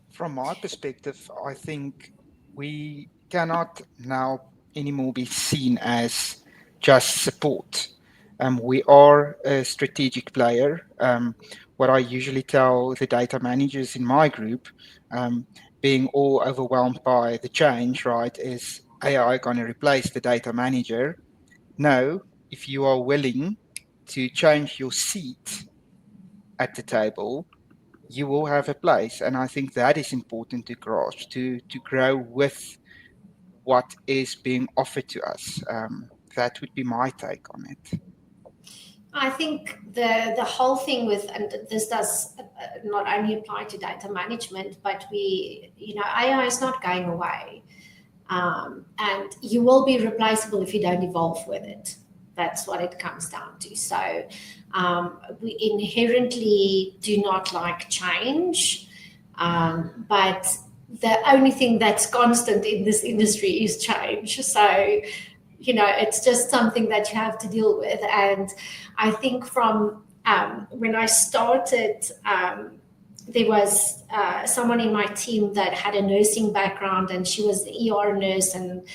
From my perspective, I think we cannot now anymore be seen as just support. We are a strategic player. What I usually tell the data managers in my group, being all overwhelmed by the change, right, is AI going to replace the data manager? No, if you are willing to change your seat at the table, you will have a place. And I think that is important to grasp, to grow with what is being offered to us. That would be my take on it. I think the whole thing with, and this does not only apply to data management, but AI is not going away. And you will be replaceable if you don't evolve with it. That's what it comes down to. So we inherently do not like change, but the only thing that's constant in this industry is change. So, it's just something that you have to deal with. And I think from when I started, there was someone in my team that had a nursing background, and she was the ER nurse and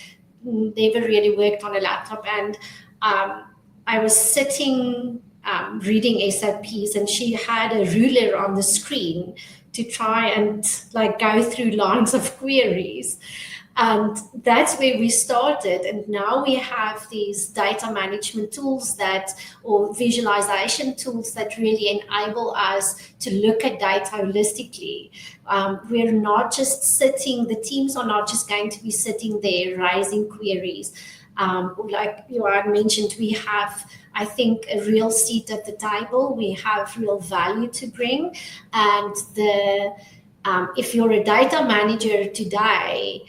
never really worked on a laptop. And I was sitting reading SOPs, and she had a ruler on the screen to try and go through lines of queries. And that's where we started. And now we have these data management tools or visualization tools that really enable us to look at data holistically. We're not just the teams are not just going to be sitting there raising queries. Like Johan mentioned, we have, I think, a real seat at the table. We have real value to bring. And if you're a data manager today,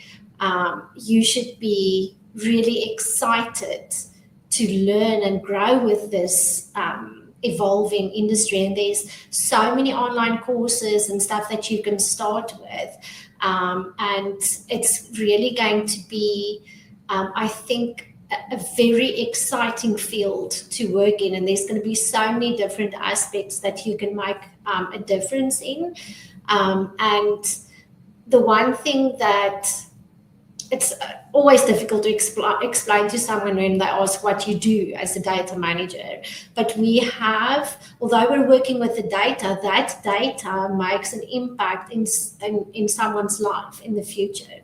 you should be really excited to learn and grow with this evolving industry. And there's so many online courses and stuff that you can start with. And it's really going to be, I think, a very exciting field to work in. And there's going to be so many different aspects that you can make a difference in. And the one thing that it's always difficult to explain to someone when they ask what you do as a data manager. But we have, although we're working with the data, that data makes an impact in someone's life in the future.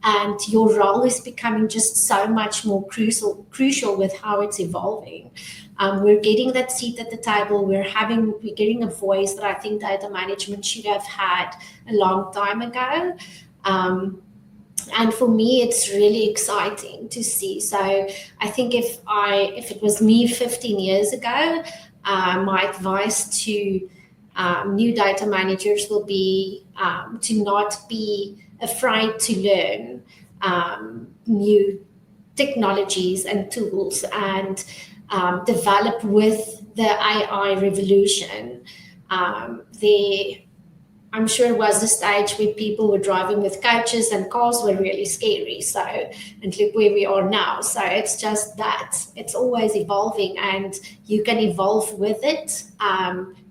And your role is becoming just so much more crucial with how it's evolving. We're getting that seat at the table. We're getting a voice that I think data management should have had a long time ago. And for me, it's really exciting to see. So I think if it was me 15 years ago, my advice to new data managers will be to not be afraid to learn new technologies and tools and develop with the AI revolution. I'm sure it was the stage where people were driving with coaches and cars were really scary. So, and look where we are now. So it's just that it's always evolving, and you can evolve with it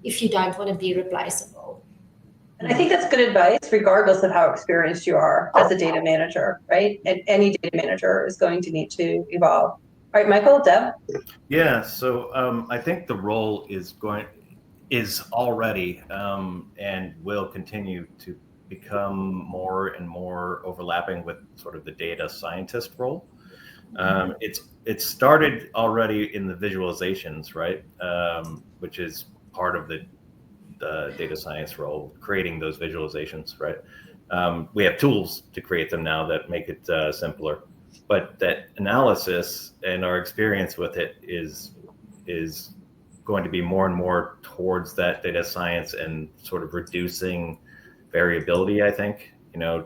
if you don't want to be replaceable. And I think that's good advice, regardless of how experienced you are as a data manager, right? And any data manager is going to need to evolve. All right, Michael, Deb? Yeah, so I think the role is already and will continue to become more and more overlapping with sort of the data scientist role. It started already in the visualizations, right? Which is part of the data science role, creating those visualizations, right? We have tools to create them now that make it simpler, but that analysis and our experience with it is going to be more and more towards that data science and sort of reducing variability, I think,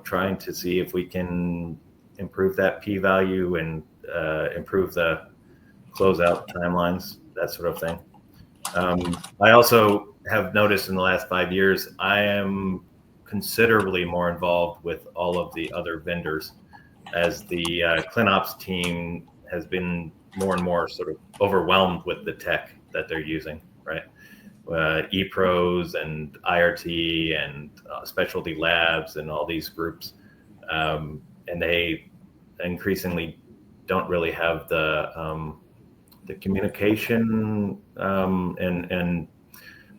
trying to see if we can improve that p-value and improve the closeout timelines, that sort of thing. I also have noticed in the last 5 years, I am considerably more involved with all of the other vendors as the ClinOps team has been more and more sort of overwhelmed with the tech that they're using, right? ePros and IRT and specialty labs and all these groups. And they increasingly don't really have the communication and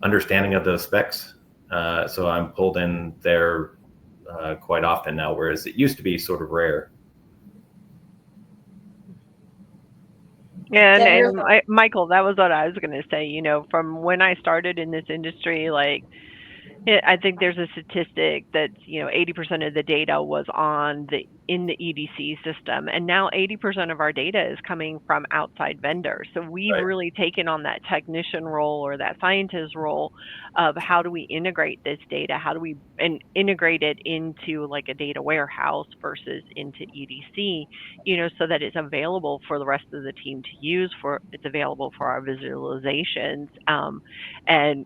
understanding of those specs. So I'm pulled in there quite often now, whereas it used to be sort of rare. Yeah, Debbie, and Michael, that was what I was going to say. You know, from when I started in this industry, like, I think there's a statistic that 80% of the data was in the EDC system, and now 80% of our data is coming from outside vendors. So we've Right. really taken on that technician role or that scientist role of how do we integrate this data? How do we integrate it into like a data warehouse versus into EDC? So that it's available for the rest of the team to use. It's available for our visualizations, and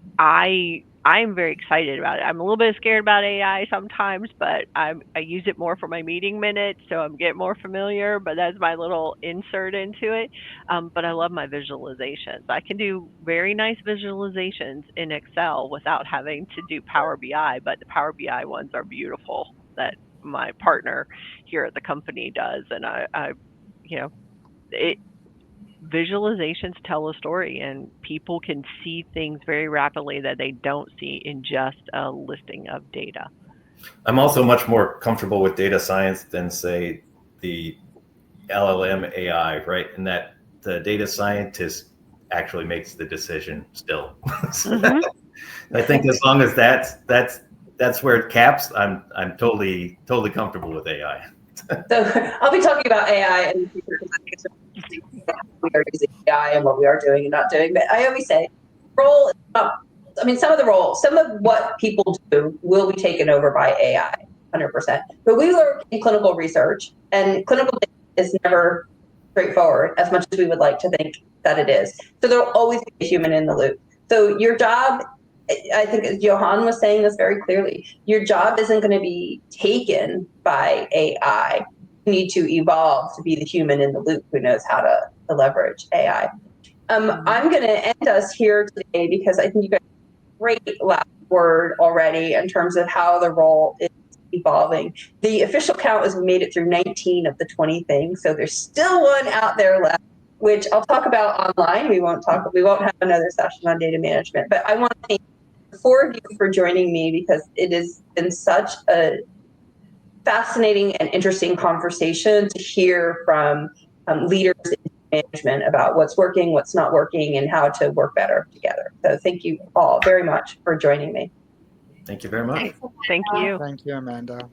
I'm very excited about it. I'm a little bit scared about AI sometimes, but I use it more for my meeting minutes, so I'm getting more familiar, but that's my little insert into it. But I love my visualizations. I can do very nice visualizations in Excel without having to do Power BI, but the Power BI ones are beautiful that my partner here at the company does. And visualizations tell a story, and people can see things very rapidly that they don't see in just a listing of data. I'm also much more comfortable with data science than, say, the LLM AI, right? In that the data scientist actually makes the decision still. So I think as long as that's where it caps, I'm totally comfortable with AI. So I'll be talking about AI in the future because I think it's really interesting we are using AI and what we are doing and not doing. But I always say, role is not, some of what people do will be taken over by AI, 100%. But we work in clinical research, and clinical data is never straightforward as much as we would like to think that it is. So there'll always be a human in the loop. So your job, I think Johan was saying this very clearly, your job isn't going to be taken by AI. You need to evolve to be the human in the loop who knows how to leverage AI. I'm going to end us here today because I think you guys have a great last word already in terms of how the role is evolving. The official count is we made it through 19 of the 20 things, so there's still one out there left, which I'll talk about online. We won't have another session on data management, but I want to thank the four of you for joining me because it has been such a fascinating and interesting conversation to hear from leaders in management about what's working, what's not working, and how to work better together. So thank you all very much for joining me. Thank you very much. Thank you. Thank you, Amanda.